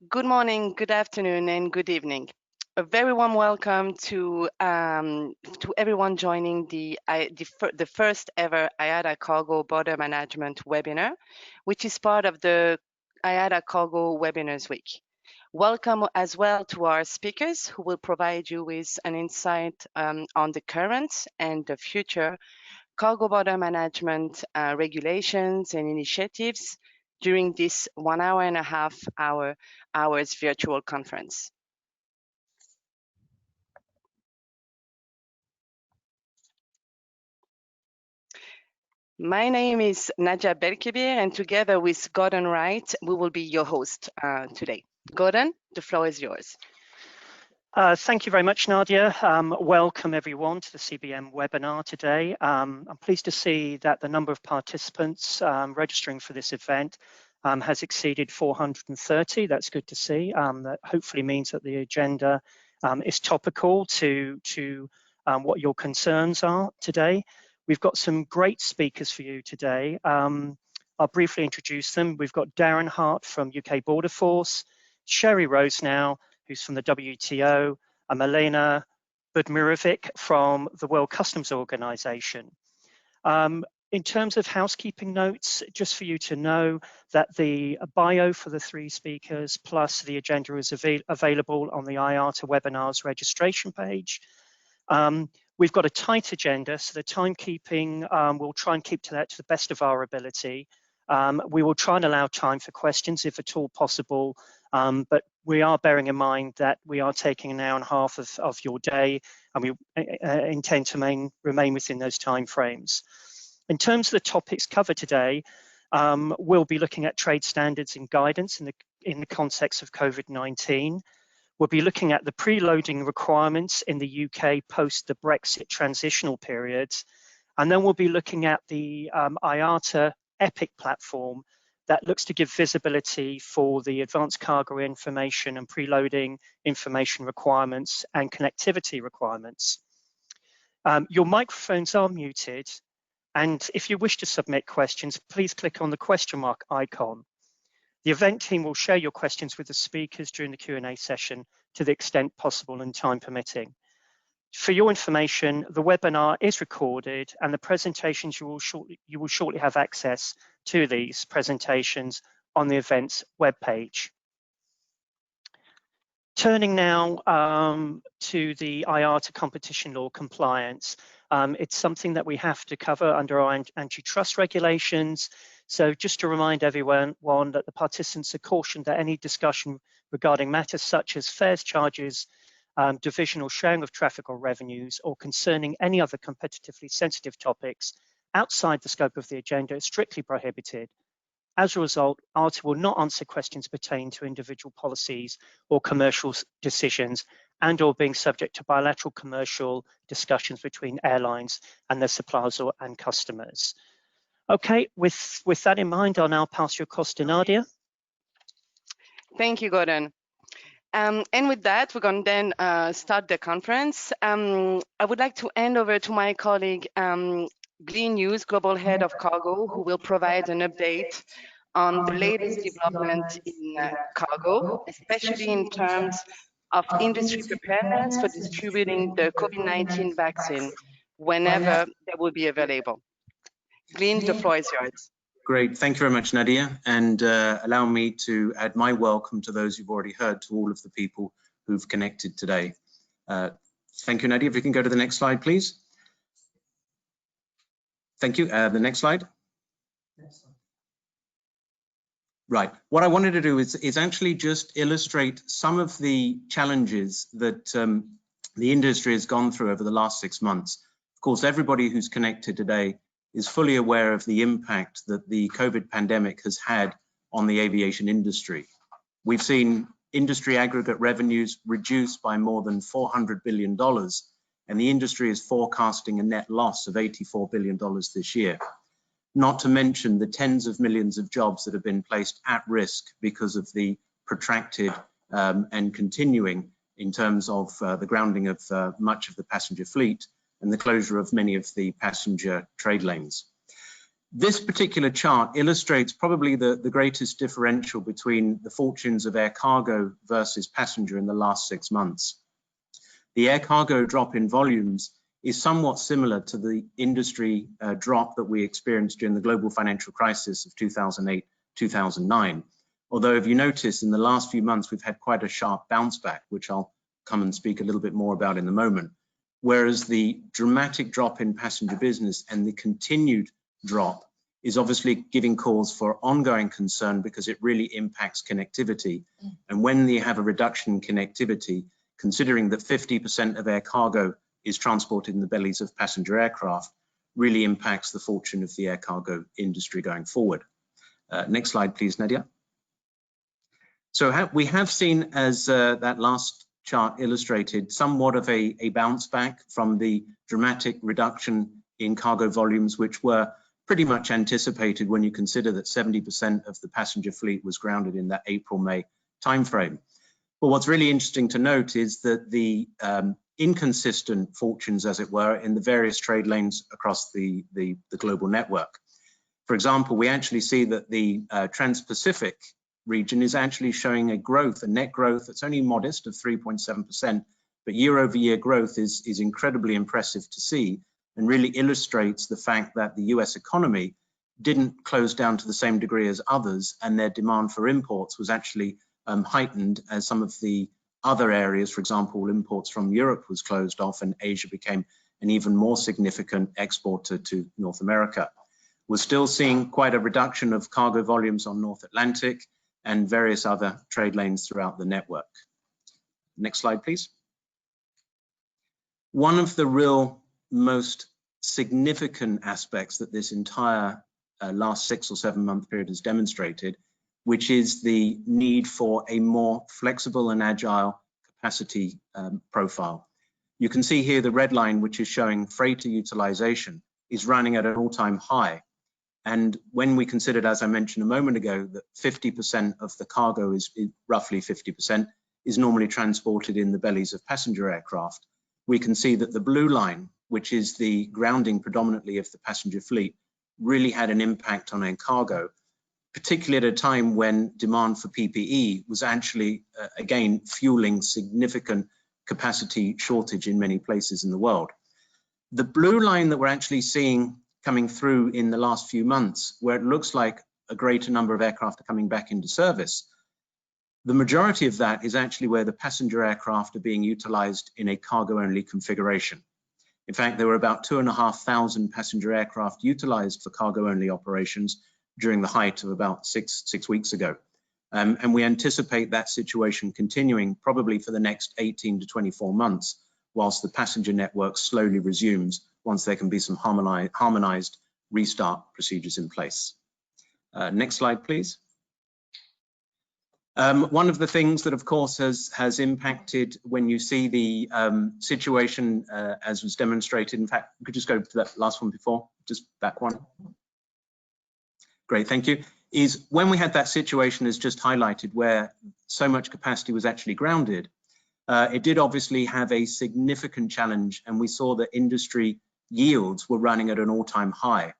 Good morning, good afternoon, and good evening. A very warm welcome to everyone joining the first ever IATA Cargo Border Management webinar, which is part of the IATA Cargo Webinars Week. Welcome as well to our speakers who will provide you with an insight on the current and the future cargo border management regulations and initiatives during this 1 hour and a half hours virtual conference. My name is Nadia Belkebir, and together with Gordon Wright, we will be your host today. Gordon, the floor is yours. Thank you very much, Nadia. Welcome everyone to the CBM webinar today. I'm pleased to see that the number of participants registering for this event has exceeded 430. That's good to see. That hopefully means that the agenda is topical to what your concerns are today. We've got some great speakers for you today. I'll briefly introduce them. We've got Darren Hart from UK Border Force, Sherry Rosenau, who's from the WTO, and Milena Budmirovic from the World Customs Organization. In terms of housekeeping notes, just for you to know that the bio for the three speakers plus the agenda is available on the IATA webinars registration page. We've got a tight agenda, so the timekeeping, we'll try and keep to that to the best of our ability. We will try and allow time for questions if at all possible, but we are bearing in mind that we are taking an hour and a half of your day, and we intend to remain within those time frames. In terms of the topics covered today, we'll be looking at trade standards and guidance in the context of COVID-19. We'll be looking at the preloading requirements in the UK post the Brexit transitional period, and then we'll be looking at the IATA EPIC platform that looks to give visibility for the advanced cargo information and preloading information requirements and connectivity requirements. Your microphones are muted, and if you wish to submit questions, please click on the question mark icon. The event team will share your questions with the speakers during the Q&A session to the extent possible and time permitting. For your information, the webinar is recorded, and the presentations you will shortly have access to these presentations on the events webpage. Turning now to the IATA competition law compliance. It's something that we have to cover under our antitrust regulations. So just to remind everyone that the participants are cautioned that any discussion regarding matters such as fares, charges, divisional sharing of traffic or revenues, or concerning any other competitively sensitive topics outside the scope of the agenda is strictly prohibited. As a result, IATA will not answer questions pertaining to individual policies or commercial decisions and or being subject to bilateral commercial discussions between airlines and their suppliers and customers. Okay, with that in mind, I'll now pass you across to Nadia. Thank you, Gordon. And with that, we're going to then start the conference. I would like to hand over to my colleague, Glenn Hughes, Global Head of Cargo, who will provide an update on the latest development in cargo, especially in terms of industry preparedness for distributing the COVID-19 vaccine whenever they will be available. Glenn, the floor is yours. Great, thank you very much, Nadia, and allow me to add my welcome to those you've already heard, to all of the people who've connected today. Thank you, Nadia. If you can go to the next slide, please. Thank you. The next slide. Right, what I wanted to do is actually just illustrate some of the challenges that the industry has gone through over the last 6 months. Of course, everybody who's connected today is fully aware of the impact that the COVID pandemic has had on the aviation industry. We've seen industry aggregate revenues reduced by more than $400 billion, and the industry is forecasting a net loss of $84 billion this year. Not to mention the tens of millions of jobs that have been placed at risk because of the protracted and continuing in terms of the grounding of much of the passenger fleet and the closure of many of the passenger trade lanes. This particular chart illustrates probably the greatest differential between the fortunes of air cargo versus passenger in the last 6 months. The air cargo drop in volumes is somewhat similar to the industry drop that we experienced during the global financial crisis of 2008, 2009. Although if you notice, in the last few months, we've had quite a sharp bounce back, which I'll come and speak a little bit more about in a moment. Whereas the dramatic drop in passenger business and the continued drop is obviously giving cause for ongoing concern because it really impacts connectivity. And when you have a reduction in connectivity, considering that 50% of air cargo is transported in the bellies of passenger aircraft, really impacts the fortune of the air cargo industry going forward. Next slide, please, Nadia. So we have seen, as that last chart illustrated, somewhat of a bounce back from the dramatic reduction in cargo volumes, which were pretty much anticipated when you consider that 70% of the passenger fleet was grounded in that April-May timeframe. But what's really interesting to note is that the inconsistent fortunes, as it were, in the various trade lanes across the global network. For example, we actually see that the Trans-Pacific region is actually showing a net growth that's only modest of 3.7%, but year-over-year growth is incredibly impressive to see and really illustrates the fact that the US economy didn't close down to the same degree as others, and their demand for imports was actually heightened as some of the other areas, for example, imports from Europe was closed off and Asia became an even more significant exporter to North America. We're still seeing quite a reduction of cargo volumes on North Atlantic and various other trade lanes throughout the network. Next slide, please. One of the real most significant aspects that this entire last 6 or 7 month period has demonstrated, which is the need for a more flexible and agile capacity profile. You can see here the red line, which is showing freighter utilization, is running at an all-time high. And when we considered, as I mentioned a moment ago, that 50% of the cargo is roughly 50% is normally transported in the bellies of passenger aircraft, we can see that the blue line, which is the grounding predominantly of the passenger fleet, really had an impact on air cargo, particularly at a time when demand for PPE was actually, again, fueling significant capacity shortage in many places in the world. The blue line that we're actually seeing coming through in the last few months, where it looks like a greater number of aircraft are coming back into service, the majority of that is actually where the passenger aircraft are being utilized in a cargo-only configuration. In fact, there were about 2,500 passenger aircraft utilized for cargo-only operations during the height of about six weeks ago. And we anticipate that situation continuing probably for the next 18 to 24 months, whilst the passenger network slowly resumes once there can be some harmonized restart procedures in place. Next slide, please. One of the things that, of course, has impacted when you see the situation as was demonstrated, in fact, we could just go to that last one before, just back one. Great, thank you. Is when we had that situation as just highlighted where so much capacity was actually grounded, it did obviously have a significant challenge, and we saw that industry yields were running at an all-time high.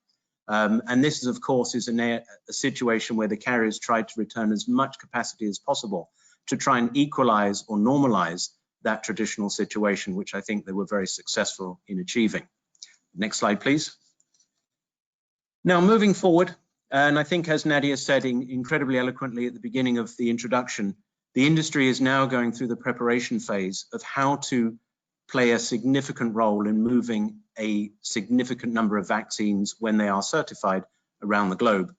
And this is, of course, a situation where the carriers tried to return as much capacity as possible to try and equalize or normalize that traditional situation, which I think they were very successful in achieving. Next slide, please. Now, moving forward, and I think as Nadia said incredibly eloquently at the beginning of the introduction, the industry is now going through the preparation phase of how to play a significant role in moving a significant number of vaccines when they are certified around the globe.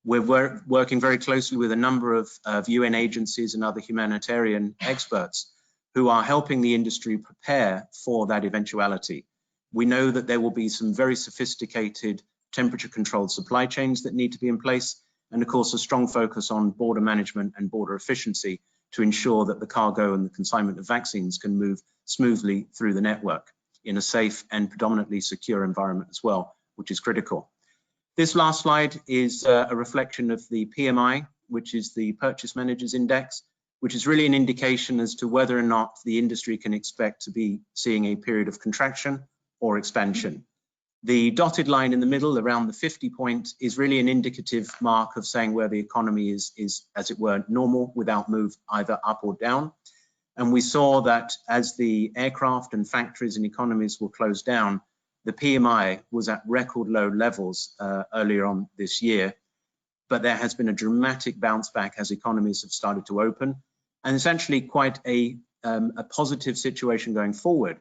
We're working very closely with a number of UN agencies and other humanitarian experts who are helping the industry prepare for that eventuality. We know that there will be some very sophisticated temperature-controlled supply chains that need to be in place, and of course a strong focus on border management and border efficiency to ensure that the cargo and the consignment of vaccines can move smoothly through the network in a safe and predominantly secure environment as well, which is critical. This last slide is a reflection of the PMI, which is the Purchase Managers Index, which is really an indication as to whether or not the industry can expect to be seeing a period of contraction or expansion. The dotted line in the middle around the 50 point is really an indicative mark of saying where the economy is, as it were, normal without move either up or down. And we saw that as the aircraft and factories and economies were closed down, the PMI was at record low levels earlier on this year. But there has been a dramatic bounce back as economies have started to open. And it's actually quite a positive situation going forward,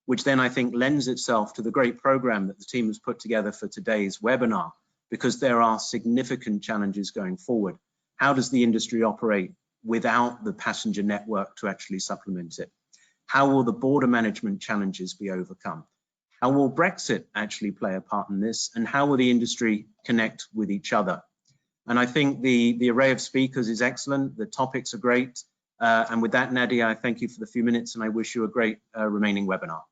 which then I think lends itself to the great program that the team has put together for today's webinar, because there are significant challenges going forward. How does the industry operate without the passenger network to actually supplement it? How will the border management challenges be overcome? How will Brexit actually play a part in this? And how will the industry connect with each other? And I think the array of speakers is excellent. The topics are great. And with that, Nadia, I thank you for the few minutes and I wish you a great remaining webinar.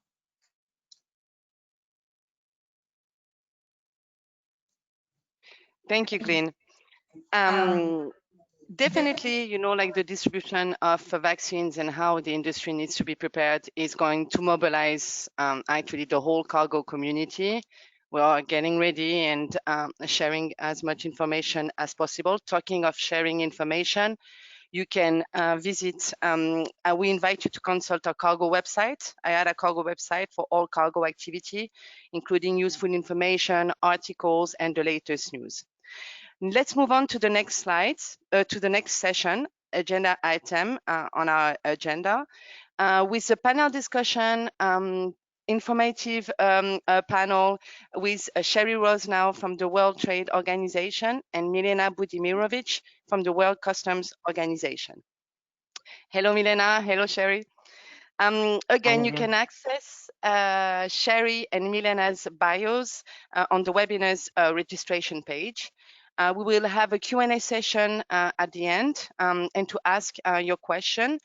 Thank you, Glenn. Definitely, you know, like the distribution of vaccines and how the industry needs to be prepared is going to mobilize actually the whole cargo community. We are getting ready and sharing as much information as possible. Talking of sharing information, you can visit, we invite you to consult our cargo website. I had a cargo website for all cargo activity, including useful information, articles, and the latest news. Let's move on to the next slides, to the next session, agenda item on our agenda, with a panel discussion, informative panel with Sherry Rose now from the World Trade Organization and Milena Budimirovic from the World Customs Organization. Hello, Milena. Hello, Sherry. Again, you can access Sherry and Milena's bios on the webinar's registration page. We will have a Q&A session at the end, and to ask your question,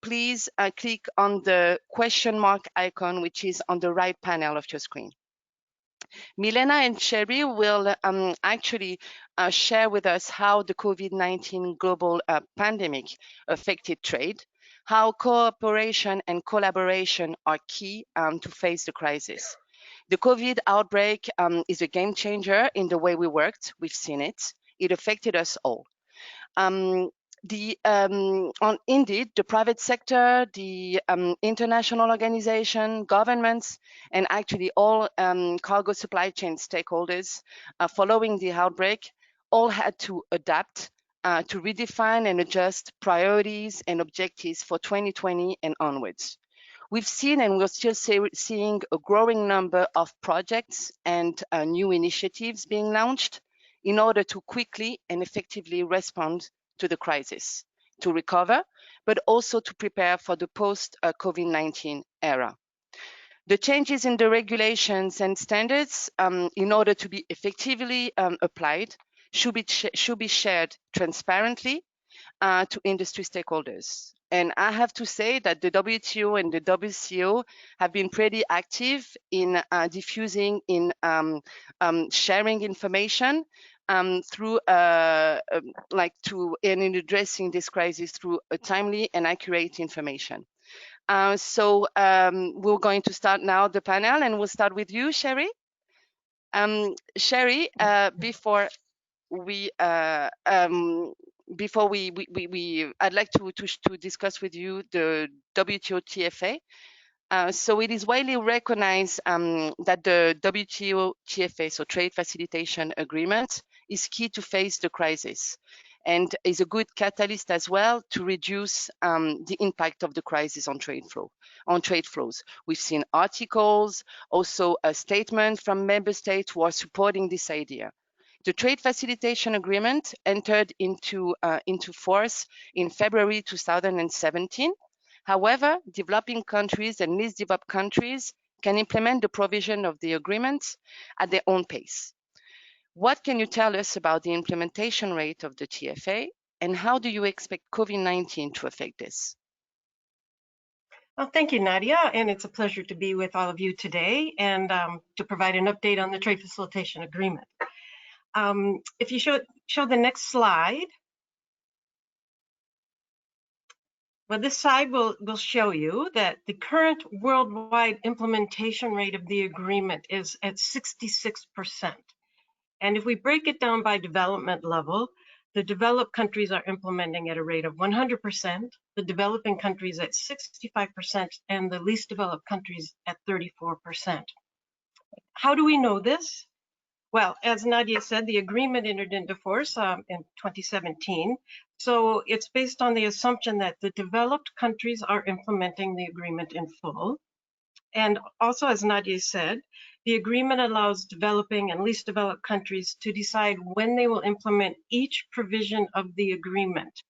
please click on the question mark icon, which is on the right panel of your screen. Milena and Sherry will actually share with us how the COVID-19 global pandemic affected trade, how cooperation and collaboration are key to face the crisis. The COVID outbreak is a game changer in the way we worked. We've seen it. It affected us all. Indeed, the private sector, the international organization, governments, and actually all cargo supply chain stakeholders following the outbreak all had to adapt to redefine and adjust priorities and objectives for 2020 and onwards. We've seen and we're still seeing a growing number of projects and new initiatives being launched in order to quickly and effectively respond to the crisis, to recover, but also to prepare for the post-COVID-19 era. The changes in the regulations and standards in order to be effectively applied should be shared transparently to industry stakeholders. And I have to say that the WTO and the WCO have been pretty active in diffusing, in sharing information through and in addressing this crisis through a timely and accurate information. So we're going to start now the panel, and we'll start with you, Sherry. Sherry, before I'd like to discuss with you the WTO TFA. So it is widely recognized that the WTO TFA, so Trade Facilitation Agreement, is key to face the crisis and is a good catalyst as well to reduce the impact of the crisis on trade flows. We've seen articles, also a statement from member states who are supporting this idea. The Trade Facilitation Agreement entered into force in February 2017. However, developing countries and least developed countries can implement the provision of the agreement at their own pace. What can you tell us about the implementation rate of the TFA, and how do you expect COVID-19 to affect this? Well, thank you, Nadia, and it's a pleasure to be with all of you today and to provide an update on the Trade Facilitation Agreement. If you show the next slide. Well, this slide will show you that the current worldwide implementation rate of the agreement is at 66%. And if we break it down by development level, the developed countries are implementing at a rate of 100%, the developing countries at 65%, and the least developed countries at 34%. How do we know this? Well, as Nadia said, the agreement entered into force in 2017. So it's based on the assumption that the developed countries are implementing the agreement in full. And also, as Nadia said, the agreement allows developing and least developed countries to decide when they will implement each provision of the agreement.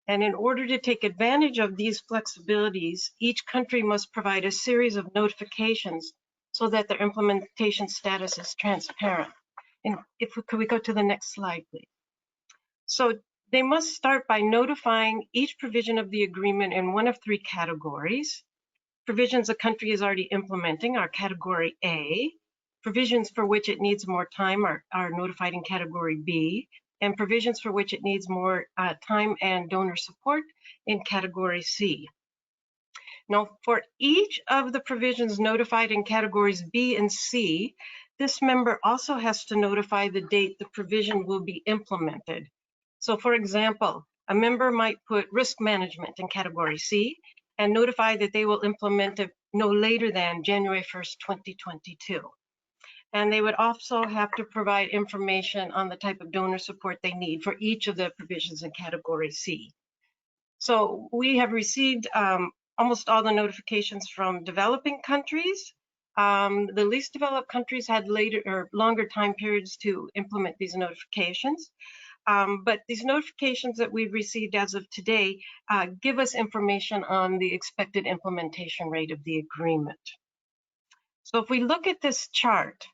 And in order to take advantage of these flexibilities, each country must provide a series of notifications so that their implementation status is transparent. And could we go to the next slide, please? So they must start by notifying each provision of the agreement in one of three categories. Provisions a country is already implementing are category A. Provisions for which it needs more time are notified in category B. And provisions for which it needs more time and donor support in category C. Now, for each of the provisions notified in categories B and C, this member also has to notify the date the provision will be implemented. So for example, a member might put risk management in category C and notify that they will implement it no later than January 1st, 2022. And they would also have to provide information on the type of donor support they need for each of the provisions in category C. So we have received almost all the notifications from developing countries. The least developed countries had later or longer time periods to implement these notifications. But these notifications that we've received as of today give us information on the expected implementation rate of the agreement. So if we look at this chart,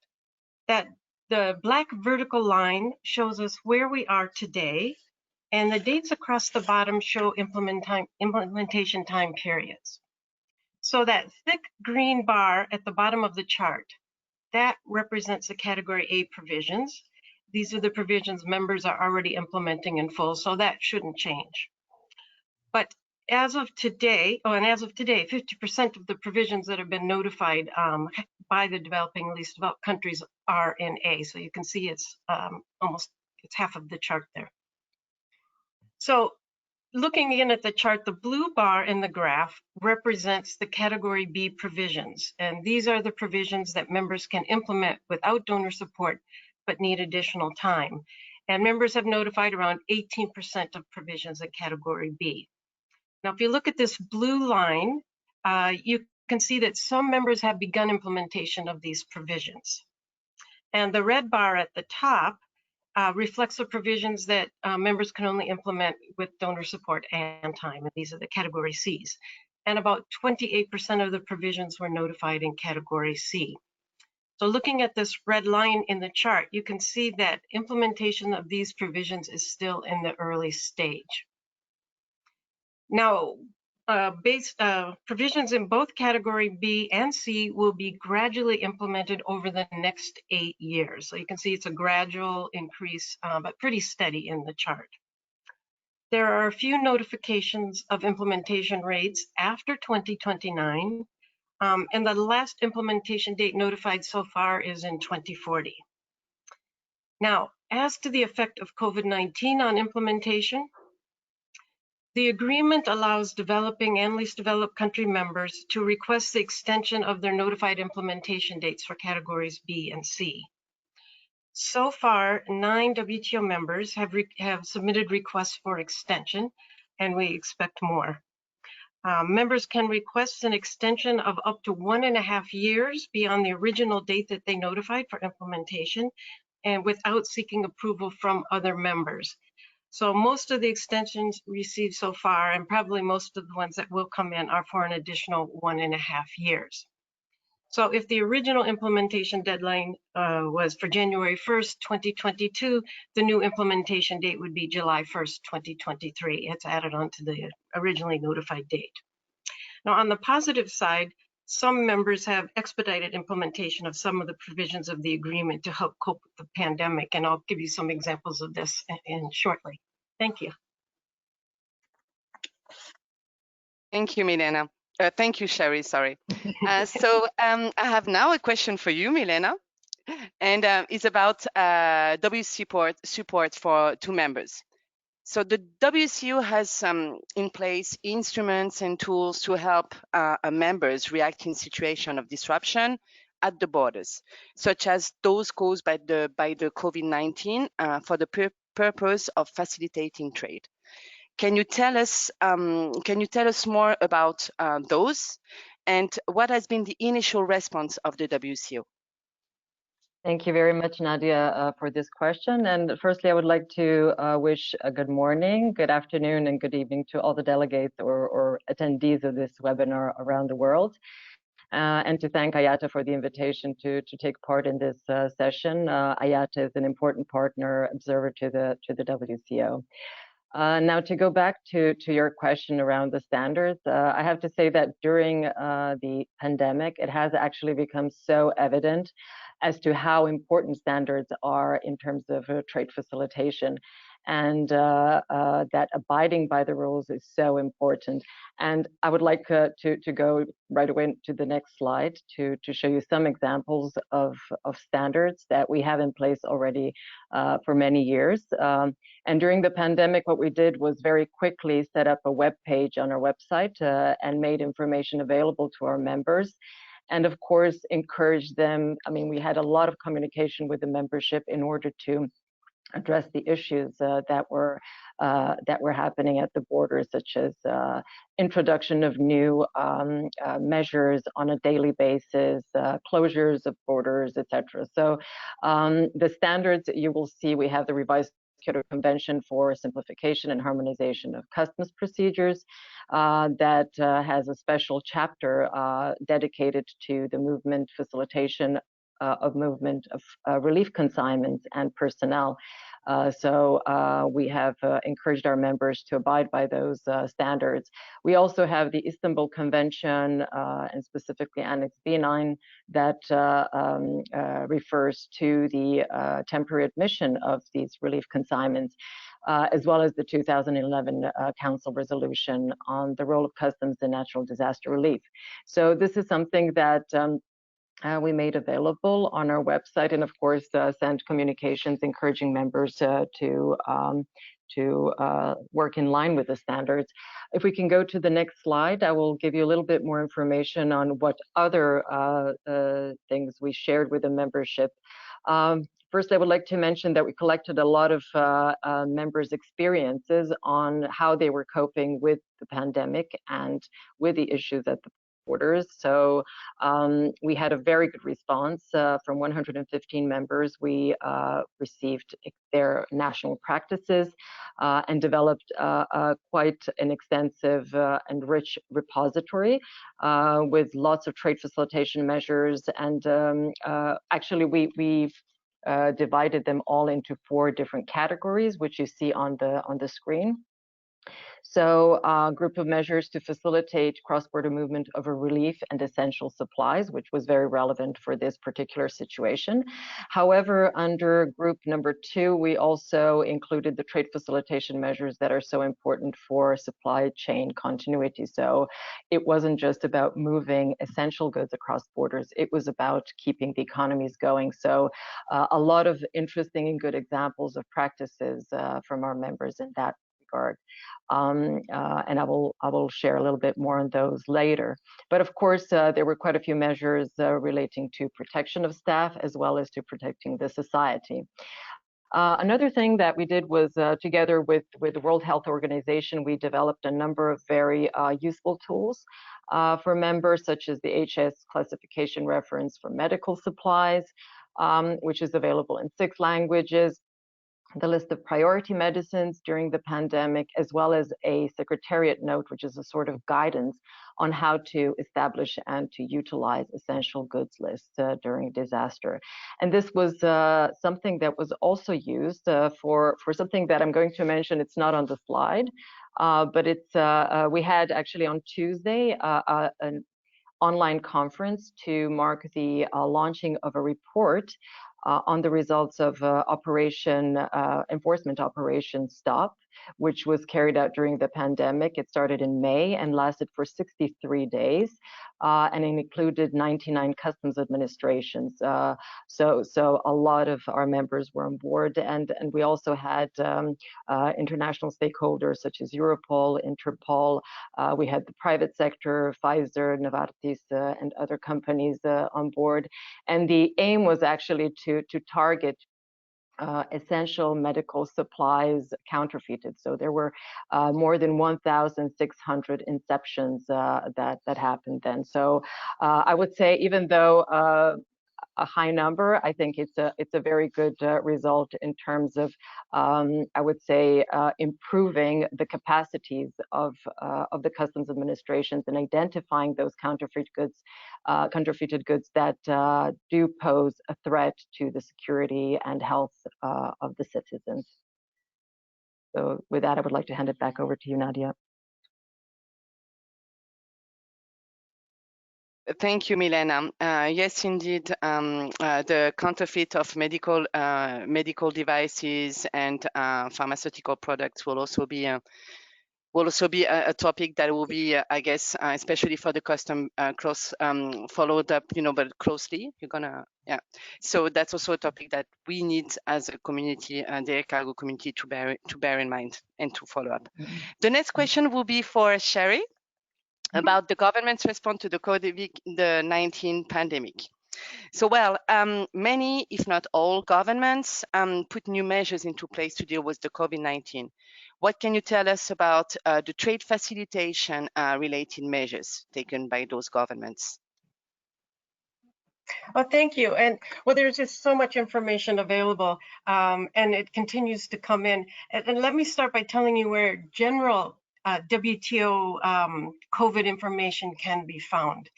that the black vertical line shows us where we are today, and the dates across the bottom show implementation time periods. So that thick green bar at the bottom of the chart, that represents the category A provisions. These are the provisions members are already implementing in full, so that shouldn't change. But as of today, 50% of the provisions that have been notified by the developing and least developed countries are in A. So you can see it's half of the chart there. So looking again at the chart, the blue bar in the graph represents the category B provisions. And these are the provisions that members can implement without donor support, but need additional time. And members have notified around 18% of provisions in category B. Now, if you look at this blue line, you can see that some members have begun implementation of these provisions. And the red bar at the top reflects the provisions that members can only implement with donor support and time, and these are the category Cs. And about 28% of the provisions were notified in category C. So looking at this red line in the chart, you can see that implementation of these provisions is still in the early stage. Now, provisions in both category B and C will be gradually implemented over the next 8 years. So you can see it's a gradual increase, but pretty steady in the chart. There are a few notifications of implementation rates after 2029, and the last implementation date notified so far is in 2040. Now, as to the effect of COVID-19 on implementation, the agreement allows developing and least developed country members to request the extension of their notified implementation dates for categories B and C. So far, 9 WTO members have submitted requests for extension, and we expect more. Members can request an extension of up to 1.5 years beyond the original date that they notified for implementation, and without seeking approval from other members. So most of the extensions received so far, and probably most of the ones that will come in, are for an additional 1.5 years. So if the original implementation deadline was for January 1st, 2022, the new implementation date would be July 1st, 2023. It's added on to the originally notified date. Now, on the positive side, some members have expedited implementation of some of the provisions of the agreement to help cope with the pandemic, and I'll give you some examples of this shortly. Thank you. Thank you, Milena. Thank you, Sherry, sorry. I have now a question for you, Milena, and it's about support for to members. So the WCU has in place instruments and tools to help members react in situation of disruption at the borders, such as those caused by the COVID-19 for the purpose of facilitating trade. Can you tell us more about those, and what has been the initial response of the WCO? Thank you very much, Nadia, for this question. And firstly, I would like to wish a good morning, good afternoon, and good evening to all the delegates or attendees of this webinar around the world. And to thank IATA for the invitation to take part in this session. IATA is an important partner observer to the WCO. Now, to go back to your question around the standards, I have to say that during the pandemic, it has actually become so evident as to how important standards are in terms of trade facilitation, and that abiding by the rules is so important. And I would like to go right away to the next slide to show you some examples of standards that we have in place already for many years. And during the pandemic, what we did was very quickly set up a web page on our website and made information available to our members. And of course, encourage them. I mean, we had a lot of communication with the membership in order to address the issues that were happening at the border, such as introduction of new measures on a daily basis, closures of borders, etc. So the standards you will see, we have the revised Kyoto Convention for Simplification and Harmonization of Customs Procedures that has a special chapter dedicated to the movement facilitation of movement of relief consignments and personnel. So we have encouraged our members to abide by those standards. We also have the Istanbul Convention and specifically Annex B9 that refers to the temporary admission of these relief consignments, as well as the 2011 Council resolution on the role of customs in natural disaster relief. So this is something that we made available on our website, and of course sent communications encouraging members to work in line with the standards. If we can go to the next slide, I will give you a little bit more information on what other things we shared with the membership. First, I would like to mention that we collected a lot of members' experiences on how they were coping with the pandemic and with the issues at the borders. So we had a very good response from 115 members. We received their national practices and developed quite an extensive and rich repository with lots of trade facilitation measures. And actually, we've divided them all into 4 different categories, which you see on the screen. So a group of measures to facilitate cross-border movement of relief and essential supplies, which was very relevant for this particular situation. However, under group number 2, we also included the trade facilitation measures that are so important for supply chain continuity. So it wasn't just about moving essential goods across borders, it was about keeping the economies going. So a lot of interesting and good examples of practices from our members in that regard. And I will share a little bit more on those later. But of course, there were quite a few measures relating to protection of staff as well as to protecting the society. Another thing that we did was together with the World Health Organization, we developed a number of very useful tools for members, such as the HS classification reference for medical supplies, which is available in 6 languages, the list of priority medicines during the pandemic, as well as a secretariat note, which is a sort of guidance on how to establish and to utilize essential goods lists during disaster. And this was something that was also used for something that I'm going to mention. It's not on the slide, but it's we had actually on Tuesday an online conference to mark the launching of a report on the results of enforcement operation STOP, which was carried out during the pandemic. It started in May and lasted for 63 days, and it included 99 customs administrations. So a lot of our members were on board, and we also had international stakeholders such as Europol, Interpol. We had the private sector, Pfizer, Novartis, and other companies on board. And the aim was actually to target essential medical supplies counterfeited. So there were more than 1,600 inceptions that happened then. So I would say, even though a high number, I think it's a very good result in terms of I would say improving the capacities of the customs administrations and identifying those counterfeited goods that do pose a threat to the security and health of the citizens. So with that, I would like to hand it back over to you, Nadia. Thank you, Milena. Yes, indeed, the counterfeit of medical devices and pharmaceutical products will also be a topic that will be, I guess, especially for the custom followed up, but closely. So that's also a topic that we need as a community, the air cargo community, to bear in mind and to follow up. The next question will be for Sherry, about the government's response to the COVID-19 pandemic. So, well, many, if not all, governments put new measures into place to deal with the COVID-19. What can you tell us about the trade facilitation related measures taken by those governments? Well, thank you. And well, there's just so much information available, and it continues to come in. And let me start by telling you where general WTO COVID information can be found,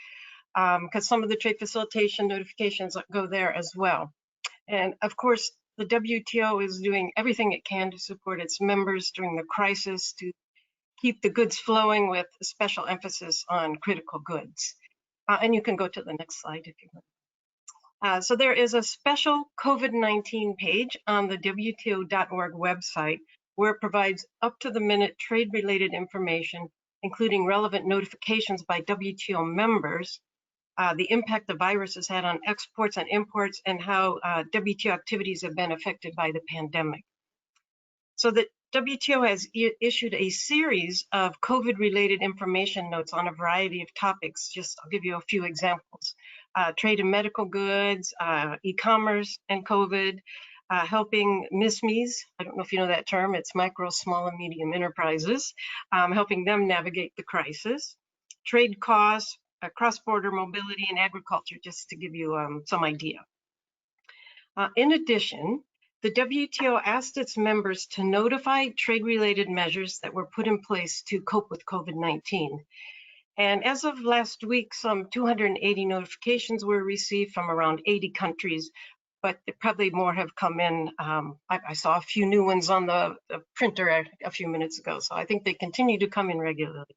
because some of the trade facilitation notifications go there as well. And of course, the WTO is doing everything it can to support its members during the crisis to keep the goods flowing, with special emphasis on critical goods. And you can go to the next slide if you want. So there is a special COVID-19 page on the WTO.org website where it provides up-to-the-minute trade-related information, including relevant notifications by WTO members, the impact the virus has had on exports and imports, and how WTO activities have been affected by the pandemic. So the WTO has issued a series of COVID-related information notes on a variety of topics. I'll give you a few examples. Trade in medical goods, e-commerce and COVID, helping MSMEs, I don't know if you know that term, it's micro, small, and medium enterprises, helping them navigate the crisis. Trade costs, cross-border mobility, and agriculture, just to give you some idea. In addition, the WTO asked its members to notify trade-related measures that were put in place to cope with COVID-19. And as of last week, some 280 notifications were received from around 80 countries, but probably more have come in. I saw a few new ones on the printer a few minutes ago, so I think they continue to come in regularly.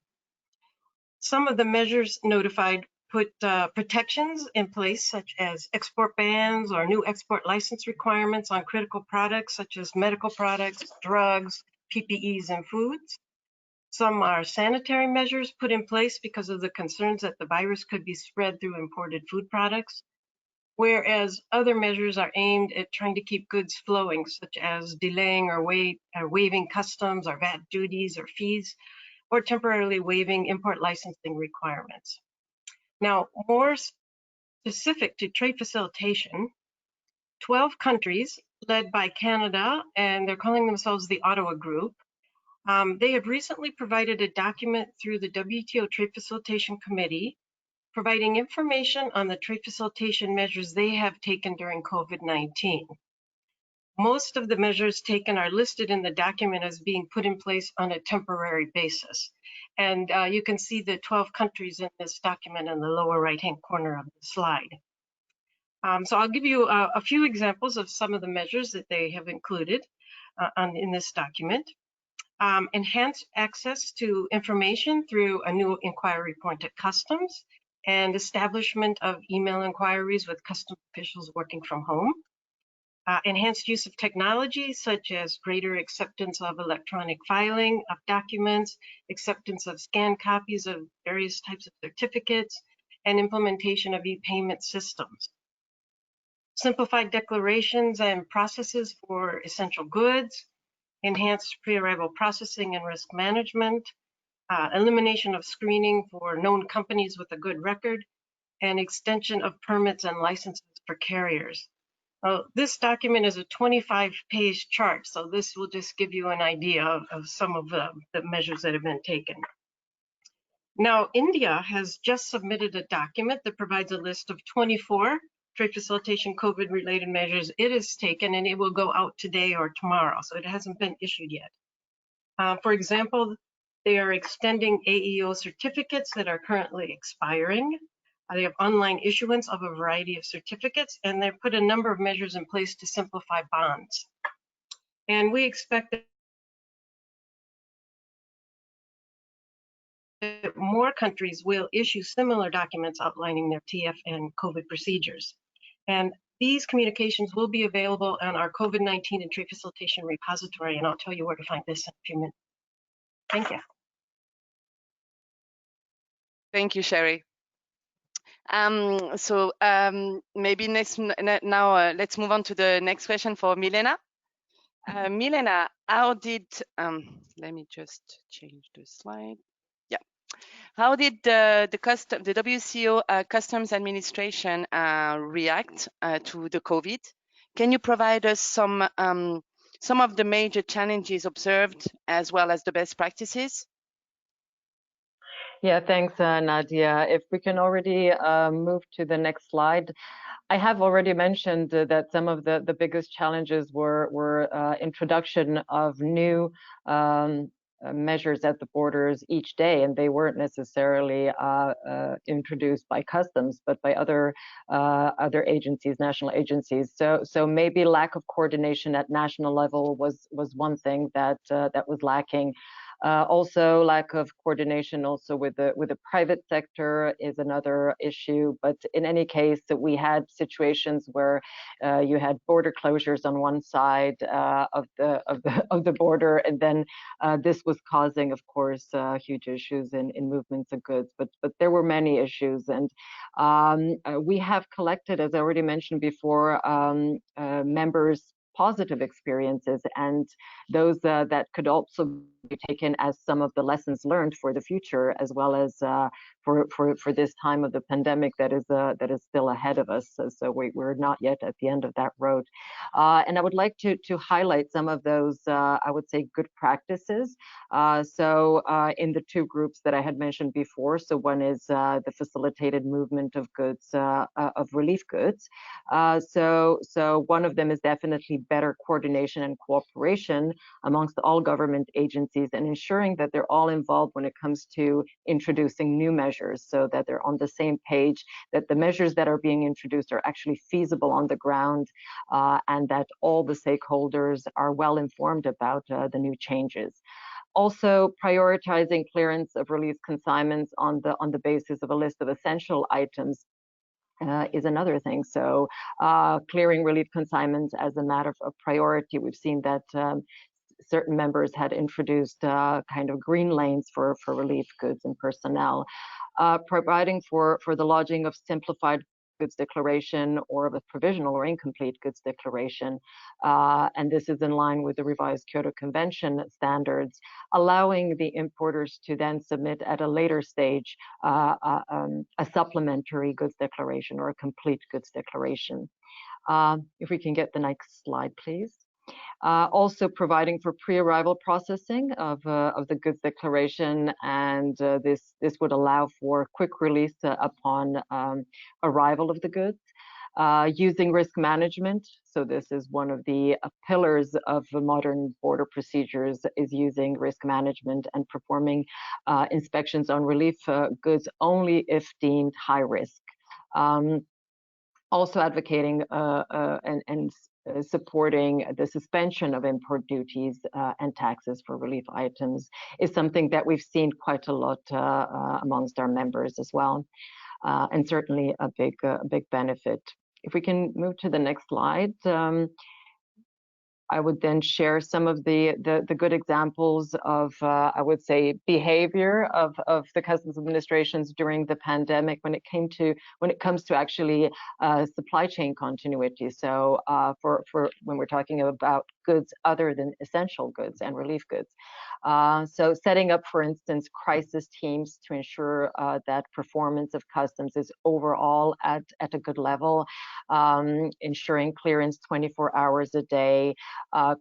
Some of the measures notified put protections in place, such as export bans or new export license requirements on critical products, such as medical products, drugs, PPEs, and foods. Some are sanitary measures put in place because of the concerns that the virus could be spread through imported food products, whereas other measures are aimed at trying to keep goods flowing, such as delaying or waiving customs or VAT duties or fees, or temporarily waiving import licensing requirements. Now, more specific to trade facilitation, 12 countries led by Canada, and they're calling themselves the Ottawa Group, they have recently provided a document through the WTO Trade Facilitation Committee, providing information on the trade facilitation measures they have taken during COVID-19. Most of the measures taken are listed in the document as being put in place on a temporary basis. And you can see the 12 countries in this document in the lower right-hand corner of the slide. So I'll give you a few examples of some of the measures that they have included in this document. Enhanced access to information through a new inquiry point at customs, and establishment of email inquiries with customs officials working from home. enhanced use of technology, such as greater acceptance of electronic filing of documents, acceptance of scanned copies of various types of certificates, and implementation of e-payment systems. Simplified declarations and processes for essential goods, enhanced pre-arrival processing and risk management, elimination of screening for known companies with a good record, and extension of permits and licenses for carriers. This document is a 25-page chart, so this will just give you an idea of some of the measures that have been taken. Now, India has just submitted a document that provides a list of 24 trade facilitation COVID-related measures it has taken, and it will go out today or tomorrow, so it hasn't been issued yet. For example, they are extending AEO certificates that are currently expiring. They have online issuance of a variety of certificates, and they've put a number of measures in place to simplify bonds. And we expect that more countries will issue similar documents outlining their TF and COVID procedures. And these communications will be available on our COVID-19 and trade facilitation repository, and I'll tell you where to find this in a few minutes. Thank you. Thank you, Sherry. Maybe now let's move on to the next question for Milena. Milena, how did, let me just change the slide. Yeah. How did the WCO Customs Administration react to the COVID? Can you provide us some of the major challenges observed as well as the best practices? Yeah, thanks, Nadia. If we can already move to the next slide. I have already mentioned that some of the biggest challenges were introduction of new measures at the borders each day, and they weren't necessarily introduced by customs, but by other agencies, national agencies. So maybe lack of coordination at national level was one thing that was lacking. Also, lack of coordination also with the private sector is another issue. But in any case, we had situations where you had border closures on one side of the border, and then this was causing, of course, huge issues in movements of goods. But there were many issues, and we have collected, as I already mentioned before, members' positive experiences and those that could also be taken as some of the lessons learned for the future, as well as for this time of the pandemic that is still ahead of us. So we're not yet at the end of that road. And I would like to highlight some of those, I would say, good practices. So in the two groups that I had mentioned before, so one is the facilitated movement of goods, of relief goods. So one of them is definitely better coordination and cooperation amongst all government agencies and ensuring that they're all involved when it comes to introducing new measures, so that they're on the same page, that the measures that are being introduced are actually feasible on the ground, and that all the stakeholders are well informed about the new changes. Also, prioritizing clearance of release consignments on the basis of a list of essential items is another thing. So clearing relief consignments as a matter of priority. We've seen that certain members had introduced kind of green lanes for relief goods and personnel. Providing for the lodging of simplified goods declaration or of a provisional or incomplete goods declaration. And this is in line with the revised Kyoto Convention standards, allowing the importers to then submit at a later stage a supplementary goods declaration or a complete goods declaration. If we can get the next slide, please. Also providing for pre-arrival processing of the goods declaration, and this would allow for quick release upon arrival of the goods. Using risk management, so this is one of the pillars of the modern border procedures, is using risk management and performing inspections on relief goods only if deemed high risk. Also advocating and supporting the suspension of import duties and taxes for relief items is something that we've seen quite a lot amongst our members as well, and certainly a big benefit. If we can move to the next slide. I would then share some of the good examples of, I would say, behavior of the customs administrations during the pandemic when it comes to actually supply chain continuity. So for when we're talking about goods other than essential goods and relief goods. So setting up, for instance, crisis teams to ensure that performance of customs is overall at a good level, ensuring clearance 24 hours a day,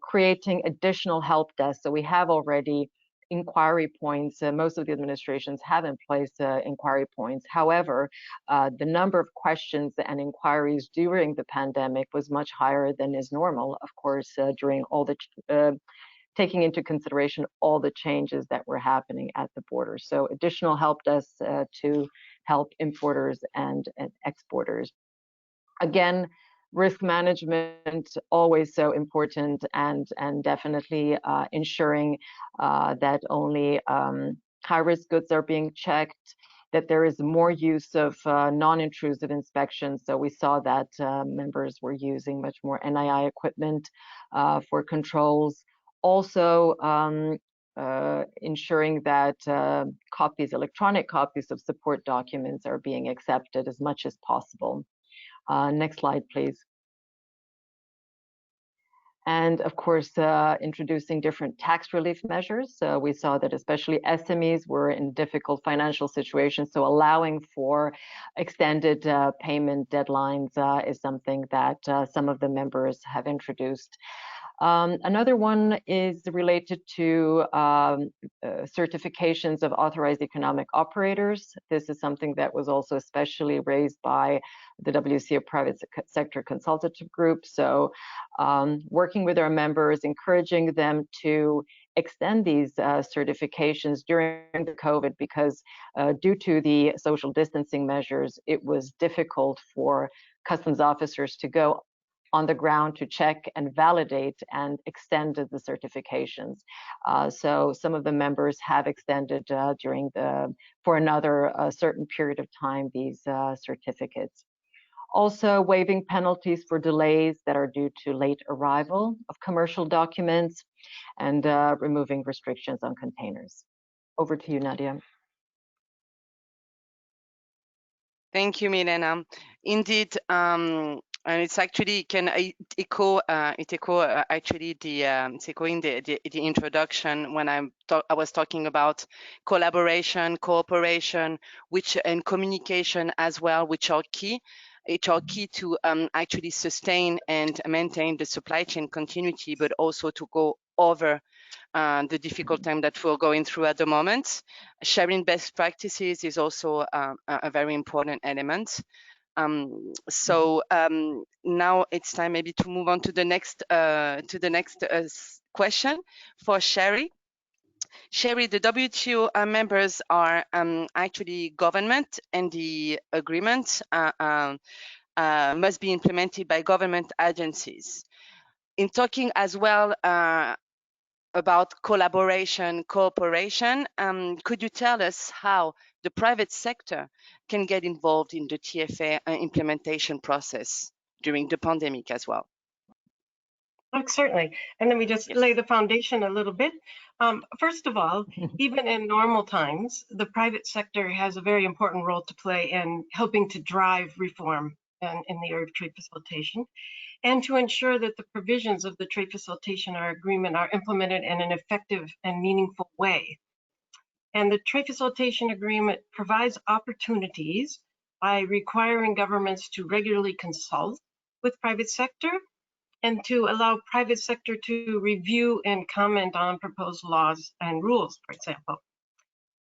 creating additional help desks. So we have already inquiry points. Most of the administrations have in place inquiry points. However, the number of questions and inquiries during the pandemic was much higher than is normal, of course, during all the taking into consideration all the changes that were happening at the border. So additional help desks to help importers and exporters. Again, risk management always so important, and definitely ensuring that only high-risk goods are being checked, that there is more use of non-intrusive inspections. So we saw that members were using much more NII equipment for controls. Also, ensuring that electronic copies of support documents are being accepted as much as possible. Next slide, please. And of course, introducing different tax relief measures. We saw that especially SMEs were in difficult financial situations, so allowing for extended payment deadlines is something that some of the members have introduced. Another one is related to certifications of authorized economic operators. This is something that was also especially raised by the WCO Private Sector Consultative Group. So working with our members, encouraging them to extend these certifications during the COVID, because due to the social distancing measures, it was difficult for customs officers to go on the ground to check and validate and extend the certifications. So some of the members have extended for another certain period of time these certificates. Also waiving penalties for delays that are due to late arrival of commercial documents, and removing restrictions on containers. Over to you, Nadia. Thank you, Milena. Indeed, and it's actually it's echoing the introduction when I was talking about collaboration, cooperation, and communication as well, which are key to actually sustain and maintain the supply chain continuity, but also to go over the difficult time that we're going through at the moment. Sharing best practices is also a very important element. So now it's time maybe to move on to the next question for Sherry. Sherry, the WTO members are actually government, and the agreement must be implemented by government agencies. In talking as well about collaboration, cooperation, could you tell us how the private sector can get involved in the TFA implementation process during the pandemic as well? Oh, certainly. And let me just lay the foundation a little bit. First of all, even in normal times, the private sector has a very important role to play in helping to drive reform in the area of trade facilitation, and to ensure that the provisions of the trade facilitation agreement are implemented in an effective and meaningful way. And the trade facilitation agreement provides opportunities by requiring governments to regularly consult with private sector, and to allow private sector to review and comment on proposed laws and rules, for example.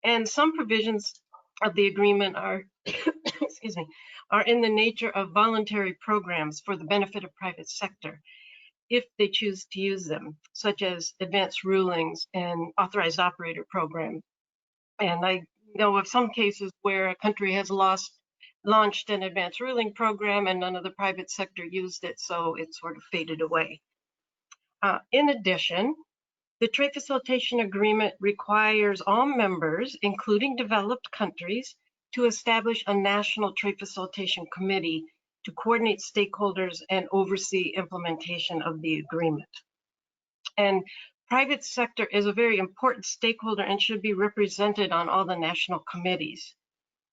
And some provisions of the agreement are, excuse me, are in the nature of voluntary programs for the benefit of private sector, if they choose to use them, such as advanced rulings and authorized operator programs. And I know of some cases where a country has launched an advanced ruling program and none of the private sector used it, so it sort of faded away. In addition, the Trade Facilitation Agreement requires all members, including developed countries, to establish a national trade facilitation committee to coordinate stakeholders and oversee implementation of the agreement. And private sector is a very important stakeholder and should be represented on all the national committees.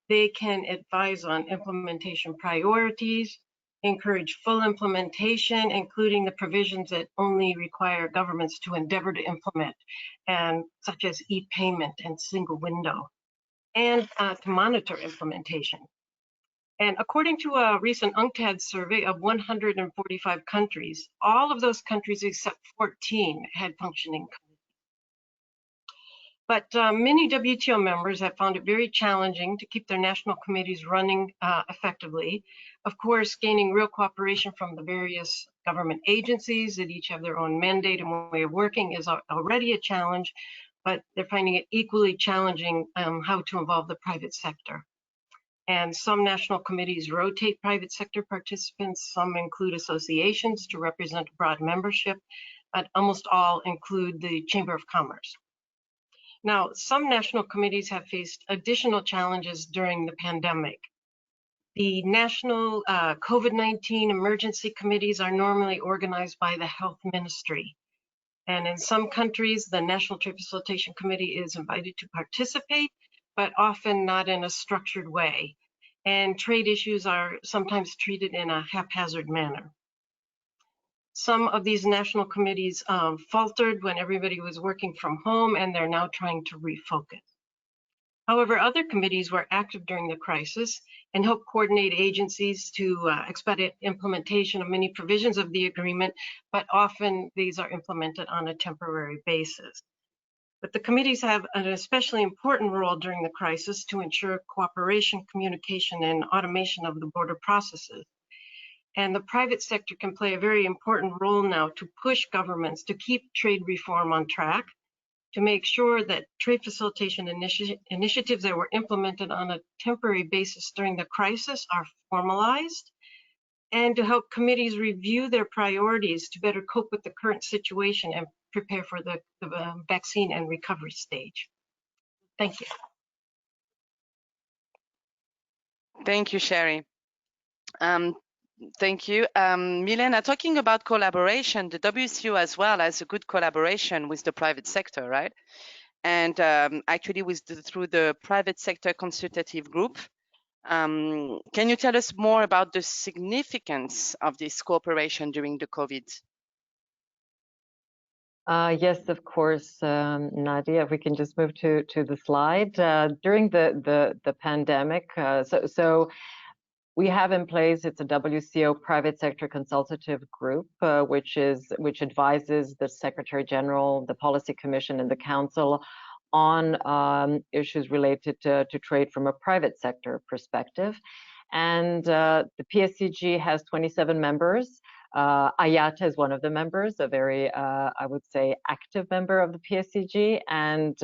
They can advise on implementation priorities, encourage full implementation, including the provisions that only require governments to endeavor to implement, and such as e-payment and single window, and to monitor implementation. And according to a recent UNCTAD survey of 145 countries, all of those countries except 14 had functioning committees. But many WTO members have found it very challenging to keep their national committees running effectively. Of course, gaining real cooperation from the various government agencies that each have their own mandate and way of working is already a challenge, but they're finding it equally challenging how to involve the private sector. And some national committees rotate private sector participants, some include associations to represent broad membership, but almost all include the Chamber of Commerce. Now, some national committees have faced additional challenges during the pandemic. The national COVID-19 emergency committees are normally organized by the health ministry. And in some countries, the National Trade Facilitation Committee is invited to participate, but often not in a structured way. And trade issues are sometimes treated in a haphazard manner. Some of these national committees faltered when everybody was working from home, and they're now trying to refocus. However, other committees were active during the crisis and helped coordinate agencies to expedite implementation of many provisions of the agreement, but often these are implemented on a temporary basis. But the committees have an especially important role during the crisis to ensure cooperation, communication, and automation of the border processes. And the private sector can play a very important role now to push governments to keep trade reform on track, to make sure that trade facilitation initiatives that were implemented on a temporary basis during the crisis are formalized, and to help committees review their priorities to better cope with the current situation and prepare for the vaccine and recovery stage. Thank you. Thank you, Sherry. Thank you. Milena, talking about collaboration, the WCO as well has a good collaboration with the private sector, right? And actually through the private sector consultative group. Can you tell us more about the significance of this cooperation during the COVID? Yes, of course, Nadia, if we can just move to the slide. During the pandemic, so we have in place, it's a WCO private sector consultative group, which advises the Secretary General, the Policy Commission, and the Council on issues related to trade from a private sector perspective. And the PSCG has 27 members. IATA is one of the members, a very, I would say, active member of the PSCG, and